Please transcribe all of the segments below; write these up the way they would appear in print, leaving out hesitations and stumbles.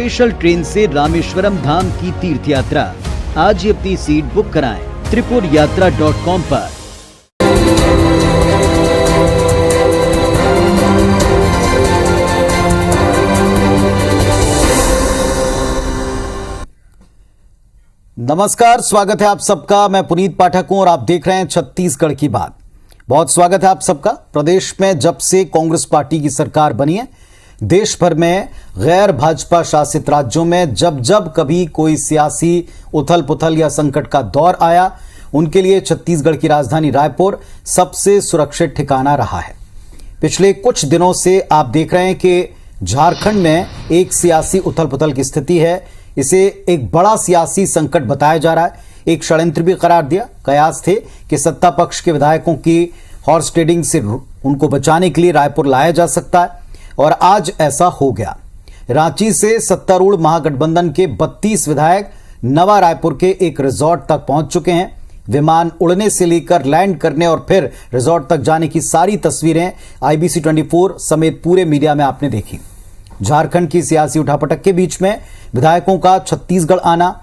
Special train से रामेश्वरम धाम की तीर्थ यात्रा। आज ही अपनी सीट बुक कराएं tripurayatra.com पर। नमस्कार, स्वागत है आप सबका। मैं पुनीत पाठक हूं और आप देख रहे हैं छत्तीसगढ़ की बात। बहुत स्वागत है आप सबका। प्रदेश में जब से कांग्रेस पार्टी की सरकार बनी है, देश भर में गैर भाजपा शासित राज्यों में जब जब कभी कोई सियासी उथल पुथल या संकट का दौर आया, उनके लिए छत्तीसगढ़ की राजधानी रायपुर सबसे सुरक्षित ठिकाना रहा है। पिछले कुछ दिनों से आप देख रहे हैं कि झारखंड में एक सियासी उथल पुथल की स्थिति है। इसे एक बड़ा सियासी संकट बताया जा रहा है। एक षड्यंत्र भी करार दिया। कयास थे कि सत्ता पक्ष के विधायकों की हॉर्स ट्रेडिंग से उनको बचाने के लिए रायपुर लाया जा सकता है, और आज ऐसा हो गया। रांची से सत्तारूढ़ महागठबंधन के 32 विधायक नवा रायपुर के एक रिजॉर्ट तक पहुंच चुके हैं। विमान उड़ने से लेकर लैंड करने और फिर रिजॉर्ट तक जाने की सारी तस्वीरें IBC 24 समेत पूरे मीडिया में आपने देखी। झारखंड की सियासी उठापटक के बीच में विधायकों का छत्तीसगढ़ आना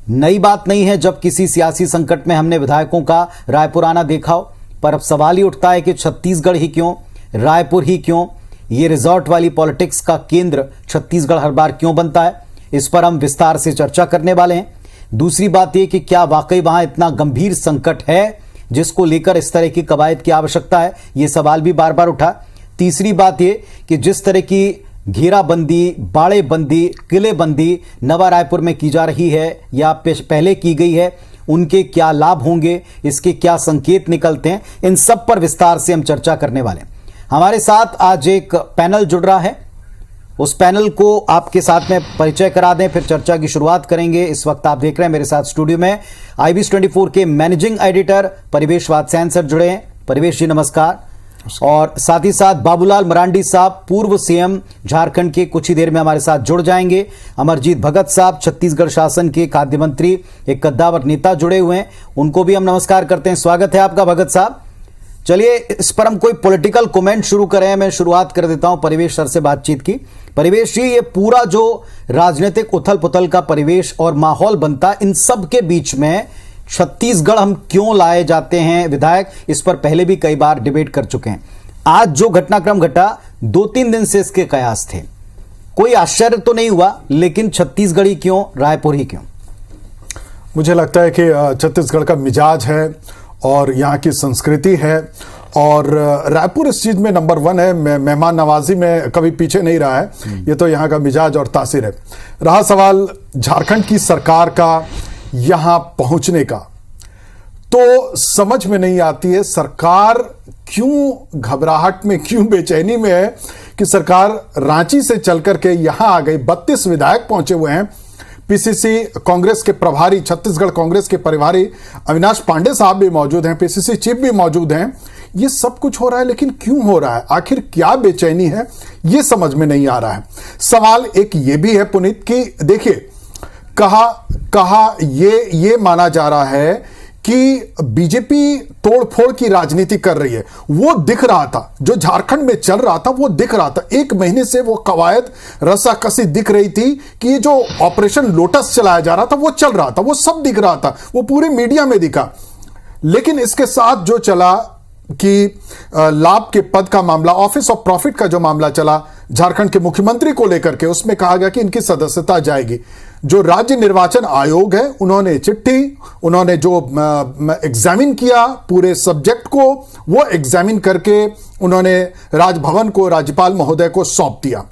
नई बात नहीं है। जब किसी सियासी संकट में हमने विधायकों का रायपुर आना देखा हो, पर अब सवाल ही उठता है कि छत्तीसगढ़ ही क्यों, रायपुर ही क्यों, ये रिजॉर्ट वाली पॉलिटिक्स का केंद्र छत्तीसगढ़ हर बार क्यों बनता है। इस पर हम विस्तार से चर्चा करने वाले हैं। दूसरी बात यह कि क्या वाकई वहां इतना गंभीर संकट है जिसको लेकर इस तरह की कवायद की आवश्यकता है, यह सवाल भी बार बार उठा। तीसरी बात यह कि जिस तरह की घेराबंदी, बाड़ेबंदी, किलेबंदी नवा रायपुर में की जा रही है या पहले की गई है, उनके क्या लाभ होंगे, इसके क्या संकेत निकलते हैं, इन सब पर विस्तार से हम चर्चा करने वाले हैं। हमारे साथ आज एक पैनल जुड़ रहा है। उस पैनल को आपके साथ में परिचय करा दें, फिर चर्चा की शुरुआत करेंगे। इस वक्त आप देख रहे हैं मेरे साथ स्टूडियो में IBC 24 के मैनेजिंग एडिटर परिवेश वात्स्यायन सर जुड़े हैं। परिवेश जी नमस्कार। और साथ ही साथ बाबूलाल मरांडी साहब, पूर्व CM झारखंड के, कुछ ही देर में हमारे साथ जुड़ जाएंगे। अमरजीत भगत साहब, छत्तीसगढ़ शासन के खाद्य मंत्री, एक कद्दावर नेता जुड़े हुए हैं, उनको भी हम नमस्कार करते हैं। स्वागत है आपका भगत साहब। चलिए इस पर हम कोई पॉलिटिकल कमेंट शुरू करें। मैं शुरुआत कर देता हूं परिवेश सर से बातचीत की। परिवेश जी, ये पूरा जो राजनीतिक उथल पुथल का परिवेश और माहौल बनता है, इन सब के बीच में छत्तीसगढ़ हम क्यों लाए जाते हैं विधायक, इस पर पहले भी कई बार डिबेट कर चुके हैं। आज जो घटनाक्रम घटा, 2-3 दिन से इसके कयास थे। कोई आश्चर्य तो नहीं हुआ, लेकिन छत्तीसगढ़ ही क्यों, रायपुर ही क्यों? मुझे लगता है कि छत्तीसगढ़ का मिजाज है और यहाँ की संस्कृति है, और रायपुर इस चीज में नंबर 1 है। मेहमान नवाजी में कभी पीछे नहीं रहा है। ये तो यहाँ का मिजाज और तासीर है। रहा सवाल झारखंड की सरकार का यहां पहुंचने का, तो समझ में नहीं आती है सरकार क्यों घबराहट में, क्यों बेचैनी में है कि सरकार रांची से चलकर के यहां आ गई। 32 विधायक पहुंचे हुए हैं। PCC कांग्रेस के प्रभारी, छत्तीसगढ़ कांग्रेस के प्रभारी अविनाश पांडे साहब भी मौजूद हैं, PCC चीफ भी मौजूद हैं। ये सब कुछ हो रहा है, लेकिन क्यों हो रहा है, आखिर क्या बेचैनी है, ये समझ में नहीं आ रहा है। सवाल एक ये भी है पुनीत कि देखिए, कहा ये माना जा रहा है कि बीजेपी तोड़फोड़ की राजनीति कर रही है। वो दिख रहा था, जो झारखंड में चल रहा था वो दिख रहा था। 1 महीने से वो कवायद रस्साकसी दिख रही थी कि ये जो ऑपरेशन लोटस चलाया जा रहा था वो चल रहा था, वो सब दिख रहा था, वो पूरे मीडिया में दिखा। लेकिन इसके साथ जो चला कि लाभ के पद का मामला, ऑफिस ऑफ प्रॉफिट का जो मामला चला झारखंड के मुख्यमंत्री को लेकर के, उसमें कहा गया कि इनकी सदस्यता जाएगी। जो राज्य निर्वाचन आयोग है, उन्होंने चिट्ठी, उन्होंने जो एग्जामिन किया पूरे सब्जेक्ट को, वो एग्जामिन करके उन्होंने राजभवन को, राज्यपाल महोदय को सौंप दिया।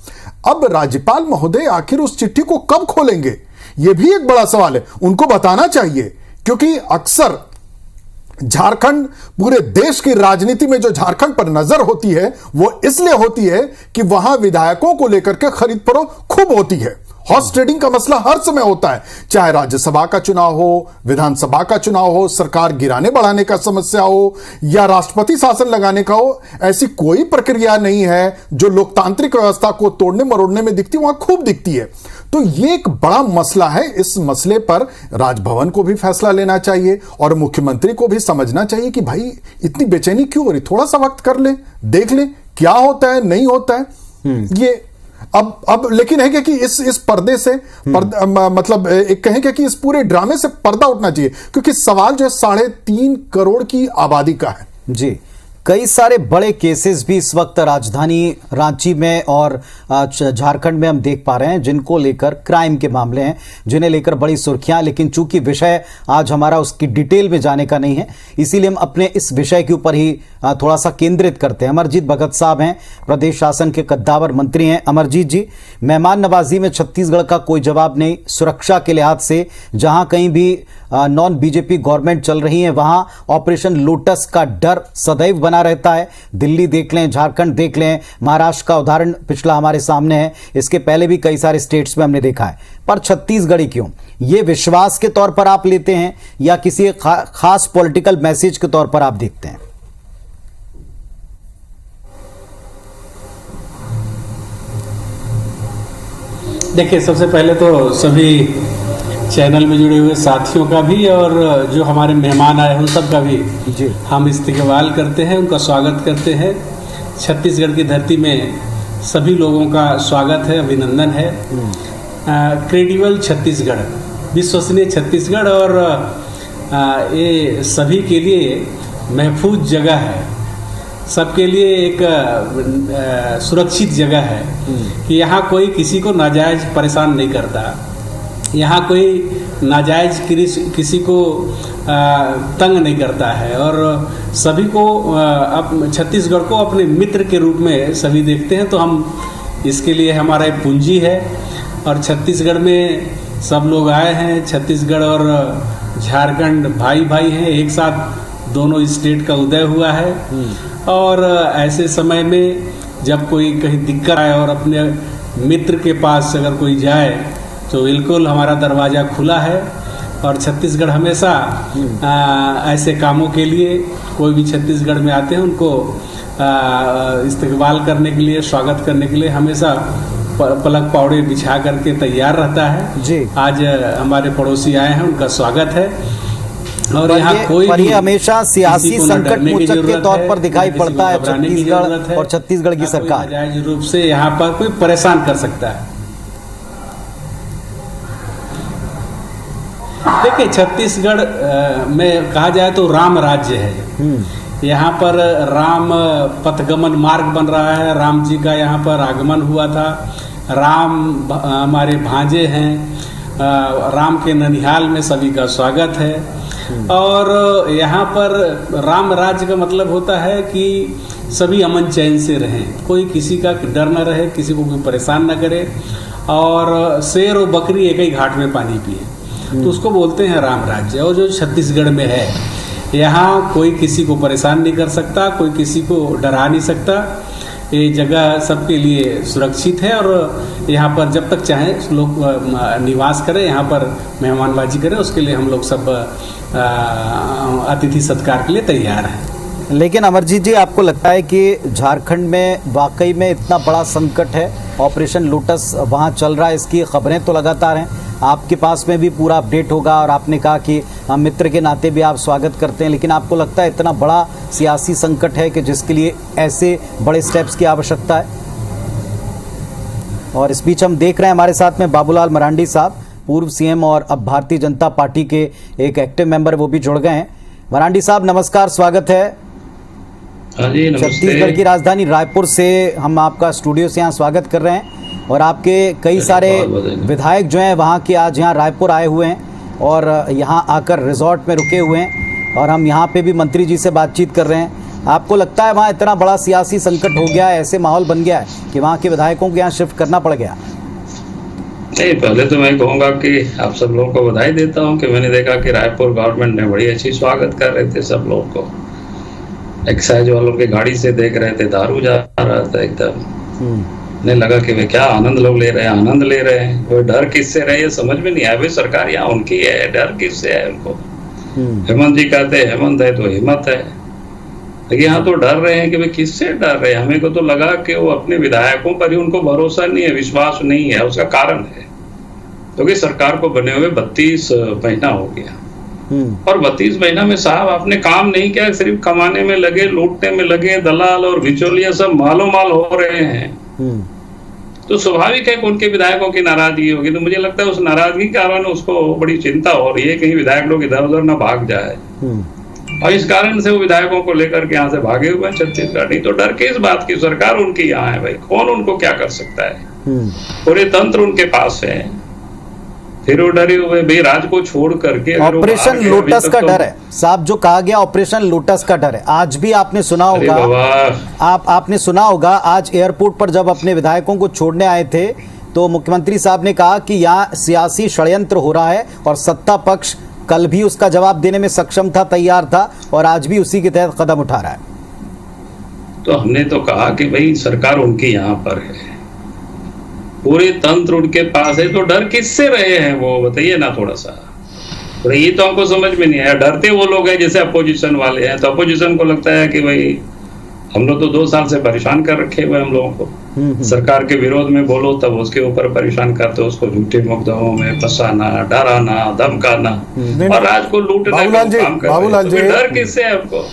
अब राज्यपाल महोदय आखिर उस चिट्ठी को कब खोलेंगे, यह भी एक बड़ा सवाल है। उनको बताना चाहिए, क्योंकि अक्सर झारखंड, पूरे देश की राजनीति में जो झारखंड पर नजर होती है वो इसलिए होती है कि वहां विधायकों को लेकर के खरीद फरोख्त खूब होती है। हॉर्स ट्रेडिंग का मसला हर समय होता है, चाहे राज्यसभा का चुनाव हो, विधानसभा का चुनाव हो, सरकार गिराने बढ़ाने का समस्या हो, या राष्ट्रपति शासन लगाने का हो। ऐसी कोई प्रक्रिया नहीं है जो लोकतांत्रिक व्यवस्था को तोड़ने मरोड़ने में दिखती, वहां खूब दिखती है। तो ये एक बड़ा मसला है। इस मसले पर राजभवन को भी फैसला लेना चाहिए और मुख्यमंत्री को भी समझना चाहिए कि भाई इतनी बेचैनी क्यों हो रही, थोड़ा सा वक्त कर ले, देख ले क्या होता है, नहीं होता है। ये अब लेकिन है कि इस पर्दे से मतलब एक कहेंगे कि इस पूरे ड्रामे से पर्दा उठना चाहिए, क्योंकि सवाल जो है 3.5 करोड़ की आबादी का है। जी, कई सारे बड़े केसेस भी इस वक्त राजधानी रांची में और झारखंड में हम देख पा रहे हैं, जिनको लेकर क्राइम के मामले हैं, जिन्हें लेकर बड़ी सुर्खियां। लेकिन चूंकि विषय आज हमारा उसकी डिटेल में जाने का नहीं है, इसीलिए हम अपने इस विषय के ऊपर ही थोड़ा सा केंद्रित करते हैं। अमरजीत भगत साहब हैं, प्रदेश शासन के कद्दावर मंत्री हैं। अमरजीत जी, मेहमान नवाजी में छत्तीसगढ़ का कोई जवाब नहीं। सुरक्षा के लिहाज से जहां कहीं भी नॉन बीजेपी गवर्नमेंट चल रही है, वहां ऑपरेशन लोटस का डर सदैव बना रहता है। दिल्ली देख लें, झारखंड देख लें, महाराष्ट्र का उदाहरण पिछला हमारे सामने है, इसके पहले भी कई सारे स्टेट्स में हमने देखा है। पर छत्तीसगढ़ी क्यों? ये विश्वास के तौर पर आप लेते हैं या किसी खास पॉलिटिकल मैसेज के तौर पर आप देखते हैं? देखिए, सबसे पहले तो सभी चैनल में जुड़े हुए साथियों का भी और जो हमारे मेहमान आए हैं उन सब का भी जी हम इस्तेकबाल करते हैं, उनका स्वागत करते हैं। छत्तीसगढ़ की धरती में सभी लोगों का स्वागत है, अभिनंदन है। क्रेडिबल छत्तीसगढ़, विश्वसनीय छत्तीसगढ़, और ये सभी के लिए महफूज जगह है, सबके लिए एक सुरक्षित जगह है कि यहाँ कोई किसी को नाजायज परेशान नहीं करता, यहाँ कोई नाजायज किसी को तंग नहीं करता है, और सभी को छत्तीसगढ़ को अपने मित्र के रूप में सभी देखते हैं। तो हम इसके लिए हमारा एक पूंजी है, और छत्तीसगढ़ में सब लोग आए हैं। छत्तीसगढ़ और झारखंड भाई भाई हैं, एक साथ दोनों स्टेट का उदय हुआ है। और ऐसे समय में जब कोई कहीं दिक्कत आए और अपने मित्र के पास अगर कोई जाए तो बिल्कुल हमारा दरवाज़ा खुला है। और छत्तीसगढ़ हमेशा ऐसे कामों के लिए, कोई भी छत्तीसगढ़ में आते हैं उनको इस्तकबाल करने के लिए, स्वागत करने के लिए हमेशा पलक पावड़े बिछा करके तैयार रहता है जी। आज हमारे पड़ोसी आए हैं, उनका स्वागत है। और यहाँ कोई पर ये हमेशा सियासी संकट मोचक के तौर पर दिखाई पड़ता है छत्तीसगढ़ और छत्तीसगढ़ की सरकार। नाजायज रूप से यहाँ पर कोई परेशान कर सकता है। देखिए, छत्तीसगढ़ में कहा जाए तो राम राज्य है। यहाँ पर राम पथगमन मार्ग बन रहा है, राम जी का यहाँ पर आगमन हुआ था। राम हमारे भांजे हैं, राम के ननिहाल में सभी का स्वागत है। और यहाँ पर राम राज्य का मतलब होता है कि सभी अमन चैन से रहें, कोई किसी का डर न रहे, किसी को कोई परेशान न करे, और शेर और बकरी एक ही घाट में पानी पिए, तो उसको बोलते हैं राम राज्य। और जो छत्तीसगढ़ में है, यहाँ कोई किसी को परेशान नहीं कर सकता, कोई किसी को डरा नहीं सकता। ये जगह सबके लिए सुरक्षित है, और यहाँ पर जब तक चाहें लोग निवास करें, यहाँ पर मेहमानबाजी करें, उसके लिए हम लोग सब अतिथि सत्कार के लिए तैयार हैं। लेकिन अमरजीत जी, आपको लगता है कि झारखंड में वाकई में इतना बड़ा संकट है, ऑपरेशन लोटस वहाँ चल रहा है, इसकी खबरें तो लगातार हैं, आपके पास में भी पूरा अपडेट होगा, और आपने कहा कि हम मित्र के नाते भी आप स्वागत करते हैं, लेकिन आपको लगता है इतना बड़ा सियासी संकट है कि जिसके लिए ऐसे बड़े स्टेप्स की आवश्यकता है? और इस बीच हम देख रहे हैं हमारे साथ में बाबूलाल मरांडी साहब, पूर्व सीएम और अब भारतीय जनता पार्टी के एक एक्टिव मेंबर, वो भी जुड़ गए हैं। मरांडी साहब नमस्कार, स्वागत है। छत्तीसगढ़ की राजधानी रायपुर से हम आपका स्टूडियो से यहाँ स्वागत कर रहे हैं, और आपके कई सारे विधायक जो हैं वहाँ के आज यहाँ रायपुर आए हुए हैं और यहाँ आकर रिजॉर्ट में रुके हुए हैं, और हम यहाँ पे भी मंत्री जी से बातचीत कर रहे हैं। आपको लगता है वहाँ इतना बड़ा सियासी संकट हो गया है, ऐसे माहौल बन गया है कि वहाँ के विधायकों को यहाँ शिफ्ट करना पड़ गया? नहीं, पहले तो मैं कहूँगा कि आप सब लोगों को बधाई देता हूँ कि मैंने देखा कि रायपुर गवर्नमेंट ने बड़ी अच्छी स्वागत कर रहे थे सब लोगों को। एक्साइज वालों की गाड़ी से देख रहे थे, दारू जा रहा था एकदम। नहीं लगा कि वे क्या आनंद लोग ले रहे हैं, आनंद ले रहे हैं। वो डर किससे रहे ये समझ में नहीं आया। भाई सरकार यहाँ उनकी है, डर किससे है उनको? हेमंत जी कहते हैं हेमंत है तो हिम्मत है, लेकिन यहाँ तो डर रहे हैं कि भाई किससे डर रहे हैं। हमें को तो लगा कि वो अपने विधायकों पर ही उनको भरोसा नहीं है, विश्वास नहीं है। उसका कारण है क्योंकि सरकार को बने हुए 32 महीना हो गया, और 32 महीना में साहब आपने काम नहीं किया, सिर्फ कमाने में लगे, लूटने में लगे। दलाल और बिचौलिया सब मालो माल हो रहे हैं। तो स्वाभाविक है कि उनके विधायकों की नाराजगी होगी। तो मुझे लगता है उस नाराजगी के कारण उसको बड़ी चिंता हो रही है, कहीं विधायक लोग इधर उधर ना भाग जाए, और इस कारण से वो विधायकों को लेकर के यहाँ से भागे हुए हैं छत्तीसगढ़। नहीं तो डर किस बात की, सरकार उनकी यहाँ है भाई, कौन उनको क्या कर सकता है, पूरे तंत्र उनके पास है, फिर वो डरे हुए भाई राज को छोड़ करके। ऑपरेशन लोटस का डर है साहब, जो कहा गया ऑपरेशन लोटस का डर है। आज भी आपने सुना होगा, आपने सुना होगा आज एयरपोर्ट पर जब अपने विधायकों को छोड़ने आए थे तो मुख्यमंत्री साहब ने कहा कि यहाँ सियासी षड्यंत्र हो रहा है, और सत्ता पक्ष कल भी उसका जवाब देने में सक्षम था, तैयार था, और आज भी उसी के तहत कदम उठा रहा है। तो हमने तो कहा कि भाई सरकार उनकी यहाँ पर है, पूरे तंत्र उनके पास है, तो डर किससे रहे हैं वो बताइए ना थोड़ा सा। तो ये तो हमको समझ में नहीं आया। डरते वो लोग हैं जैसे अपोजिशन वाले हैं, तो अपोजिशन को लगता है कि भाई हम लोग तो 2 साल से परेशान कर रखे हुए हम लोगों को, सरकार के विरोध में बोलो तब उसके ऊपर परेशान करते, उसको झूठे मुकदमों में फंसाना, डराना, धमकाना और राज को लूटना का काम करते। बाबूलाल जी, डर किससे है आपको?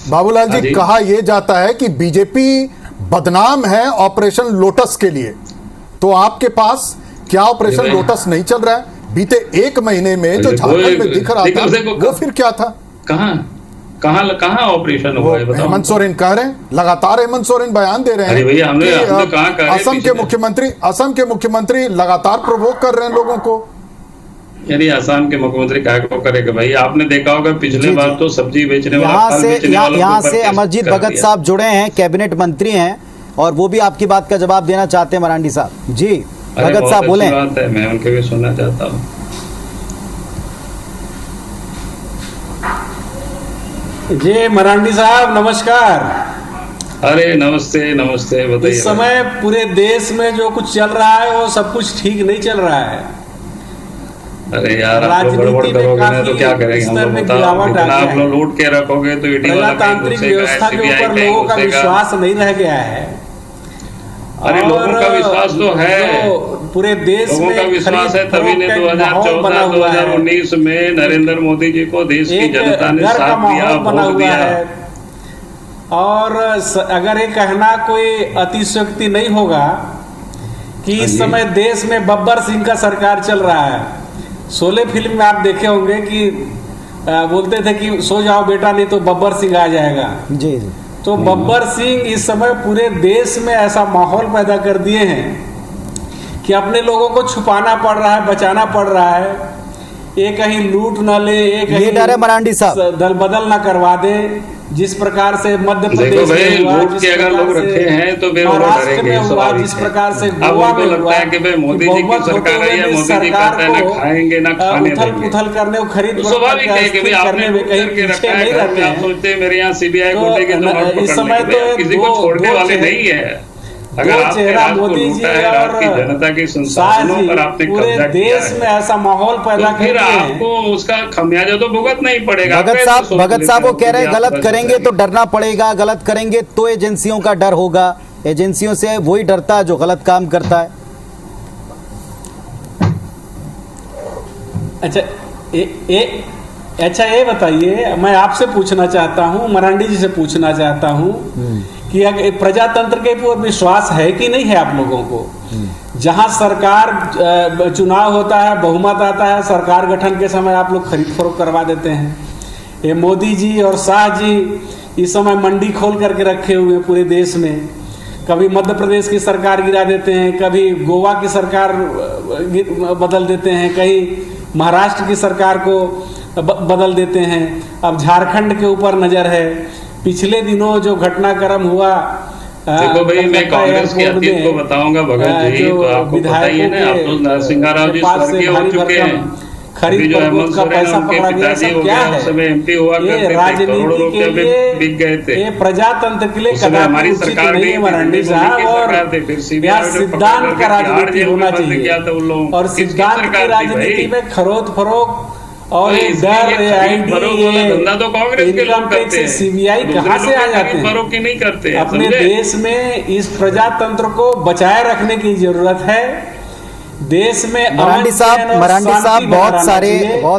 बाबूलाल जी, कहा यह जाता है कि बीजेपी बदनाम है ऑपरेशन लोटस के लिए, तो आपके पास क्या ऑपरेशन लोटस नहीं चल रहा है? बीते 1 महीने में जो झारखंड में दिख रहा था वो फिर क्या था? कहाँ ऑपरेशन हुआ है बताओ? हेमंत सोरेन कह रहे हैं, लगातार हेमंत सोरेन बयान दे रहे हैं। अरे भैया हमने कहाँ कहा? असम के मुख्यमंत्री लगातार प्रोवोक कर रहे हैं लोगों को। यानी असम के मुख्यमंत्री क्या को करेगा भाई? आपने देखा होगा पिछले बार तो सब्जी बेचने यहाँ से अमरजीत भगत साहब जुड़े हैं, कैबिनेट मंत्री हैं, और वो भी आपकी बात का जवाब देना चाहते हैं मरांडी साहब। जी भगत साहब बोले। बात है, मैं उनके भी सुनना चाहता हूँ। जी मरांडी साहब नमस्कार। अरे नमस्ते नमस्ते, बताइए। इस समय पूरे देश में जो कुछ चल रहा है वो सब कुछ ठीक नहीं चल रहा है। अरे यार आप लोग गड़बड़ करोगे ना तो क्या करेंगे हम लोग, बताओ। इतना आप लोग लूट के रखोगे तो प्रजातांत्रिक व्यवस्था के ऊपर लोगों का विश्वास नहीं रह गया है। अरे लोगों का विश्वास तो है, पूरे देश लोगों का विश्वास है, तभी ने 2014-2019 में नरेंद्र मोदी जी को देश की जनता ने साथ दिया, वोट दिया। और अगर ये कहना कोई अतिशयोक्ति नहीं होगा कि इस समय देश में बब्बर सिंह का सरकार चल रहा है। शोले फिल्म में आप देखे होंगे कि बोलते थे कि सो जाओ बेटा नहीं तो बब्बर सिंह आ जाएगा। जी। तो बब्बर सिंह इस समय पूरे देश में ऐसा माहौल पैदा कर दिए हैं कि अपने लोगों को छुपाना पड़ रहा है, बचाना पड़ रहा है। ये कहीं लूट न ले, ये कहीं डर है मरांडी साहब दल बदल न करवा दे। जिस प्रकार से मध्य प्रदेश में हुआ, लूट के अगर लोग रखे हैं तो महाराष्ट्र में हुआ, जिस प्रकार से गोवा में हुआ, कि भाई मोदी जी की सरकार है या मोदी जी कहते हैं ना खाएंगे ना खाने देंगे, उथल करने को खरीद स्वाभाविक है कि भाई आपने कहीं पीछे नहीं रहते। आप सोचते हैं मेरे यहाँ सीबीआई खोलेगी तो इस समय तो किसी को छोड़ने वाले नहीं है। अगर आपने मोदी जी और जनता की संसाधनों पर आपने पूरे देश में ऐसा माहौल पैदा तो फिर आपको उसका खमियाजा तो भुगतना ही पड़ेगा। भगत साहब वो कह रहे हैं गलत करेंगे तो डरना पड़ेगा, गलत करेंगे तो एजेंसियों का डर होगा, एजेंसियों से वही डरता है जो गलत काम करता है। अच्छा ये बताइए, मैं आपसे पूछना चाहता हूँ, मरांडी जी से पूछना चाहता हूँ कि प्रजातंत्र के ऊपर विश्वास है कि नहीं है आप लोगों को? जहां सरकार चुनाव होता है, बहुमत आता है, सरकार गठन के समय आप लोग खरीद फरोख्त करवा देते हैं। ये मोदी जी और शाह जी इस समय मंडी खोल करके रखे हुए हैं पूरे देश में। कभी मध्य प्रदेश की सरकार गिरा देते हैं, कभी गोवा की सरकार बदल देते हैं, कहीं महाराष्ट्र की सरकार को बदल देते हैं। अब झारखंड के ऊपर नजर है। पिछले दिनों जो घटनाक्रम हुआ, देखो भाई मैं कांग्रेस के अतीत को बताऊंगा भगत जी, तो आपको पता ही है ना, आप तो नरसिंह राव जी स्वर्गीय हो चुके हैं। खरीद फरोख्त का पैसा पकड़ा गया, सब क्या है? ये राजनीति के लिए बिक गए थे, ये प्रजातंत्र के लिए हमारी सरकार नहीं है मरांडी साहब। और यहाँ सिद्धांत का राजनीति होना चाहिए, और सिद्धांत की राजनीति में खरीद फरोख्त और धंधा तो कांग्रेस के लोग करते हैं। सीबीआई कहाँ से आ जाते हैं? नहीं करते। अपने देश में इस प्रजातंत्र को बचाए रखने की जरूरत है। देश में अमन, मरांडी चैन और साहब शांति बहुत बनाना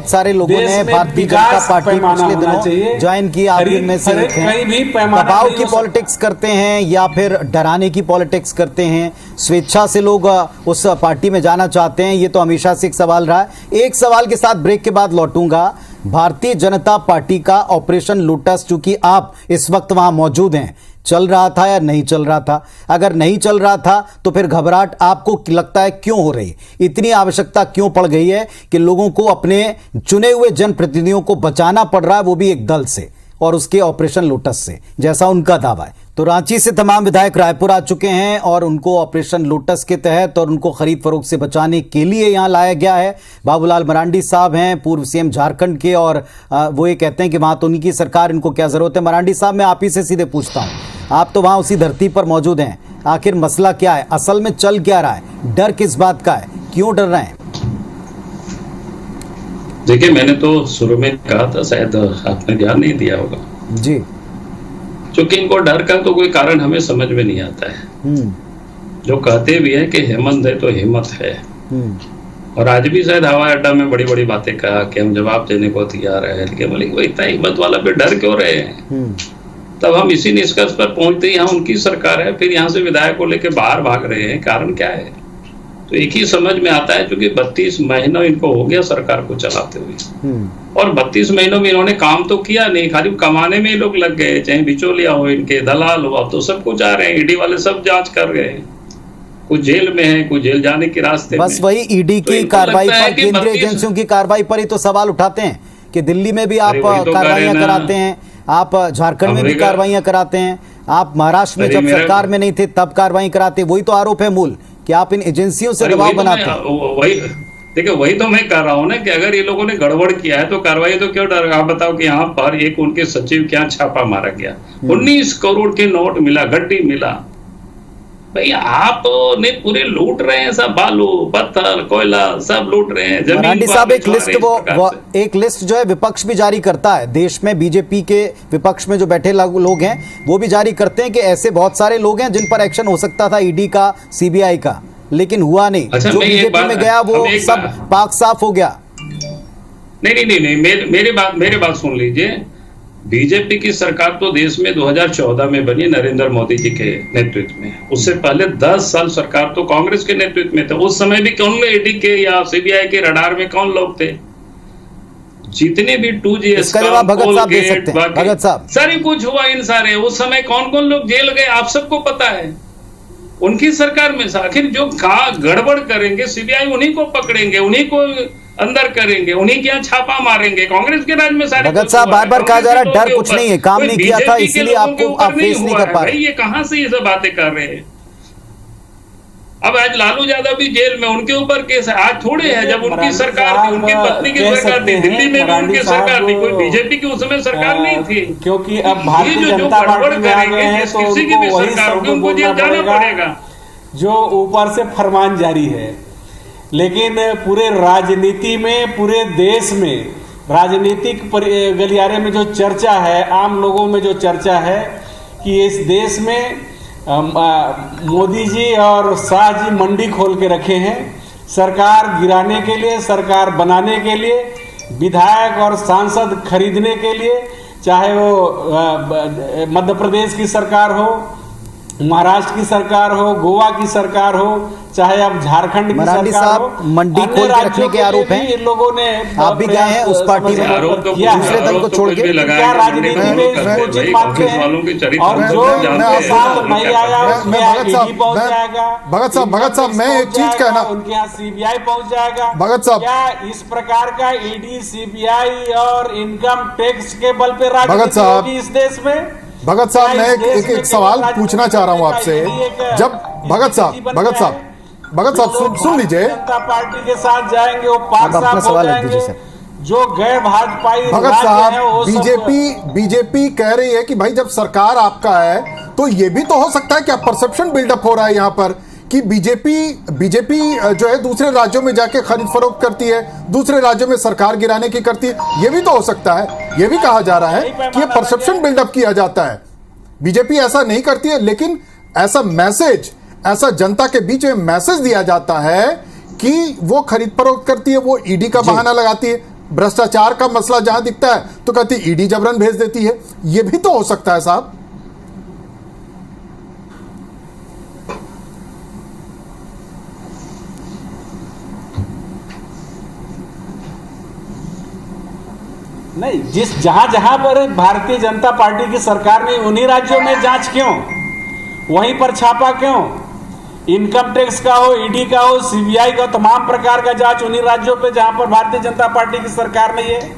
सारे लोगों देश ने में भारतीय विकास जनता पार्टी पैमाना पिछले होना चाहिए। दिनों ज्वाइन की, आप खरीद- इनमें से एक कहीं भी हैं। पैमाना दबाव नहीं की हो सकता। पॉलिटिक्स करते हैं या फिर डराने की पॉलिटिक्स करते हैं, स्वेच्छा से लोग उस पार्टी में जाना चाहते हैं, ये तो हमेशा से एक सवाल रहा है। एक सवाल के साथ ब्रेक के बाद लौटूंगा। भारतीय जनता पार्टी का ऑपरेशन लोटस, चूंकि आप इस वक्त वहां मौजूद हैं, चल रहा था या नहीं चल रहा था? अगर नहीं चल रहा था तो फिर घबराहट आपको लगता है क्यों हो रही? इतनी आवश्यकता क्यों पड़ गई है कि लोगों को अपने चुने हुए जनप्रतिनिधियों को बचाना पड़ रहा है, वो भी एक दल से और उसके ऑपरेशन लोटस से, जैसा उनका दावा है? तो रांची से तमाम विधायक रायपुर आ चुके हैं और उनको ऑपरेशन लोटस के तहत और उनको खरीद फरोख्त से बचाने के लिए यहां लाया गया है। बाबूलाल मरांडी साहब हैं, पूर्व सीएम झारखंड के, और वो ये कहते हैं कि वहां तो उनकी सरकार, इनको क्या जरूरत है? मरांडी साहब, मैं आप ही से सीधे पूछता हूं, आप तो वहां उसी धरती पर मौजूद हैं, आखिर मसला क्या है? असल में चल क्या रहा है? डर किस बात का है? क्यों डर रहे हैं? देखिए, मैंने तो शुरू में कहा था, शायद आपने ध्यान नहीं दिया होगा जी। क्योंकि इनको डर का तो कोई कारण हमें समझ में नहीं आता है। जो कहते भी है कि हेमंत है तो हिम्मत है, और आज भी शायद हवाई अड्डा में बड़ी बड़ी बातें कहा कि हम जवाब देने को तैयार है, लेकिन बोले वो इतना हिम्मत वाला पे डर क्यों रहे हैं? तब हम इसी निष्कर्ष पर पहुंचते, यहाँ उनकी सरकार है, फिर यहाँ से विधायक को लेकर बाहर भाग रहे हैं, कारण क्या है? तो एक ही समझ में आता है, क्योंकि 32 महीनों इनको हो गया सरकार को चलाते हुए, और 32 महीनों में इन्होंने काम तो किया नहीं, खाली कमाने में ही लोग लग गए, चाहे बिचौलिया हो, इनके दलाल हो, अब तो सब कुछ आ रहे हैं, ईडी वाले सब जांच कर रहे हैं, कुछ जेल में है, कुछ जेल जाने के रास्ते बस में। वही ईडी तो की इनको कार्रवाई लगता है पर, कि केंद्रीय 32 एजेंसियों की कार्रवाई पर ही तो सवाल उठाते हैं कि दिल्ली में भी आप अरे वही तो कह रहे कार्रवाइयां हैं ना। कराते हैं, आप झारखंड में भी अमेरिका- कार्रवाइयां कराते हैं, आप महाराष्ट्र में अरे जब मेरा- सरकार में नहीं थे तब कार्रवाई कराते, वही तो आरोप है मूल, कि आप इन एजेंसियों से अरे दबाव वही तो बनाते मैं- हैं। वही देखिए, वही तो मैं कर रहा हूँ ना, कि अगर ये लोगों ने गड़बड़ किया है तो कार्रवाई तो क्यों डर? आप बताओ कि यहाँ पर एक उनके सचिव क्या छापा मारा गया, 19 करोड़ के नोट मिला, गड्डी मिला। भाई आपने पूरे लूट रहे हैं, सब बालू पत्थर कोयला सब लूट रहे हैं, जमीन मरांडी को साहब, आप एक लिस्ट बिचवा रहे हैं इस प्रकार से। एक लिस्ट जो है विपक्ष भी जारी करता है, देश में बीजेपी के विपक्ष में जो बैठे लोग हैं वो भी जारी करते हैं कि ऐसे बहुत सारे लोग हैं जिन पर एक्शन हो सकता था, ईडी का, सीबीआई का, लेकिन हुआ नहीं। अच्छा, जो मैं एक बीजेपी बात- में गया वो हम एक सब बात- पाक साफ हो गया। नहीं, मेरी बात सुन लीजिए। बीजेपी की सरकार तो देश में 2014 में बनी, नरेंद्र मोदी जी के नेतृत्व में। उससे पहले 10 साल सरकार तो कांग्रेस के नेतृत्व में था। उस समय भी कौन ईडी के या सीबीआई के रडार में कौन लोग थे? जितने भी 2G इसका जवाब भगत साहब दे सकते हैं। भगत साहब, सारी कुछ हुआ इन सारे, उस समय कौन कौन लोग जेल गए आप सबको पता है। उनकी सरकार में आखिर जो गड़बड़ करेंगे सीबीआई उन्हीं को पकड़ेंगे, उन्हीं को अंदर करेंगे, उन्हीं के यहाँ छापा मारेंगे। कांग्रेस के राज में सारे भगत साहब, बार बार कहा जा रहा है डर कुछ नहीं है, काम नहीं किया था इसीलिए आपको आप फेस नहीं कर पा रहे। ये कहां से ये सब बातें कर रहे हैं? अब आज लालू यादव भी जेल में, उनके ऊपर केस है। आज थोड़े है, जब उनकी सरकार थी, उनकी पत्नी की सरकार थी, दिल्ली में भी उनकी सरकार थी, कोई बीजेपी की उस समय सरकार नहीं थी। क्योंकि अब भारतीय ये जो जनता गड़बड़ पार्टी में आ गए करेंगे, हैं तो किसी की उनको भी वही सरकार होगी, शब्द उनको जेल बोलना जाना पड़ेगा। जो ऊपर से फरमान जारी है। लेकिन पूरे राजनीति में, पूरे देश में राजनीतिक गलियारे में जो चर्चा है, आम लोगों में जो चर्चा है कि इस देश में मोदी जी और शाह जी मंडी खोल के रखे हैं, सरकार गिराने के लिए, सरकार बनाने के लिए, विधायक और सांसद खरीदने के लिए, चाहे वो मध्य प्रदेश की सरकार हो, महाराष्ट्र की सरकार हो, गोवा की सरकार हो, चाहे अब झारखंड की मरांडी सरकार हो, साहब, मंडी खोल के रखने के आरोप हैं। इन लोगों ने आप भी गए हैं उस पार्टी में, आरोप तो किया है। दूसरे दल को छोड़ के क्या राजनीति में इसको उचित मानते हैं? और जो उनके साथ नहीं आया उसमें ईडी पहुंच जाएगा, भगत साहब, मैं एक चीज कहना, उनके यहाँ सीबीआई पहुंच जाएगा। भगत साहब, क्या इस प्रकार का ईडी, सीबीआई और इनकम टैक्स के बल पे भगत राजनीति साहब, होगी इस देश में? भगत साहब, मैं एक सवाल पूछना चाह रहा हूं आपसे। जब भगत साहब सुन लीजिए, जनता पार्टी के साथ जाएंगे, वो पाक आप अपना साफ हो सवाल रख जाएंगे। दीजिए सर। जो गैर भाजपाई भगत राज्य है, साहब, वो सब- बीजेपी कह रही है कि भाई जब सरकार आपका है तो ये भी तो हो सकता है, क्या परसेप्शन बिल्डअप हो रहा है यहाँ पर कि बीजेपी जो है दूसरे राज्यों में जाके खरीद फरोख्त करती है, दूसरे राज्यों में सरकार गिराने की करती है। ये भी तो हो सकता है, ये भी कहा जा रहा है कि ये परसेप्शन बिल्डअप किया जाता है। बीजेपी ऐसा नहीं करती है, लेकिन ऐसा मैसेज, ऐसा जनता के बीच में मैसेज दिया जाता है कि वो खरीद फरोख्त करती है, वो ईडी का बहाना लगाती है, भ्रष्टाचार का मसला जहां दिखता है तो कहती है ईडी जबरन भेज देती है। ये भी तो हो सकता है साहब। नहीं, जहां जहां पर भारतीय जनता पार्टी की सरकार ने, उन्हीं राज्यों में जांच क्यों, वहीं पर छापा क्यों? इनकम टैक्स का हो, ईडी का हो, सीबीआई का, तमाम प्रकार का जांच उन्हीं राज्यों पे जहां पर भारतीय जनता पार्टी की सरकार नहीं है।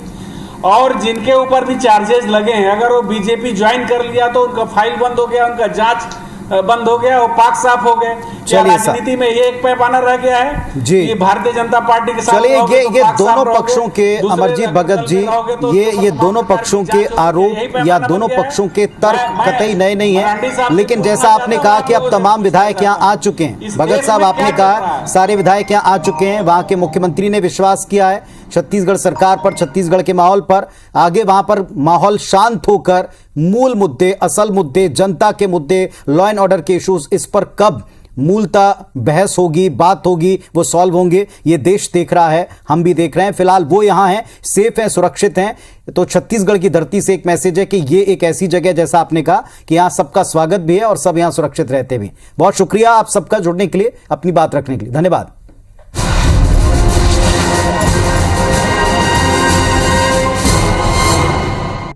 और जिनके ऊपर भी चार्जेस लगे हैं, अगर वो बीजेपी ज्वाइन कर लिया तो उनका फाइल बंद हो गया, उनका जांच बंद हो गया, वो पाक साफ हो गए। क्या राजनीति में ये एक पैमाना रह गया है जी, कि भारतीय जनता पार्टी के साथ चलिए ये दोनों पक्षों के, अमरजीत भगत जी, ये दोनों पक्षों के आरोप या दोनों पक्षों के तर्क कतई नए नहीं है। लेकिन जैसा आपने कहा कि अब तमाम विधायक यहाँ आ चुके हैं, भगत साहब आपने कहा सारे विधायक यहाँ आ चुके हैं, वहां के मुख्यमंत्री ने विश्वास किया है छत्तीसगढ़ सरकार पर, छत्तीसगढ़ के माहौल पर। आगे वहां पर माहौल शांत होकर मूल मुद्दे, असल मुद्दे, जनता के मुद्दे, लॉ एंड ऑर्डर के इश्यूज, इस पर कब मूलतः बहस होगी, बात होगी, वो सॉल्व होंगे, ये देश देख रहा है, हम भी देख रहे हैं। फिलहाल वो यहां हैं, सेफ हैं, सुरक्षित हैं। तो छत्तीसगढ़ की धरती से एक मैसेज है कि ये एक ऐसी जगह, जैसा आपने कहा, कि यहां सबका स्वागत भी है और सब यहां सुरक्षित रहते भी। बहुत शुक्रिया आप सबका जुड़ने के लिए, अपनी बात रखने के लिए, धन्यवाद।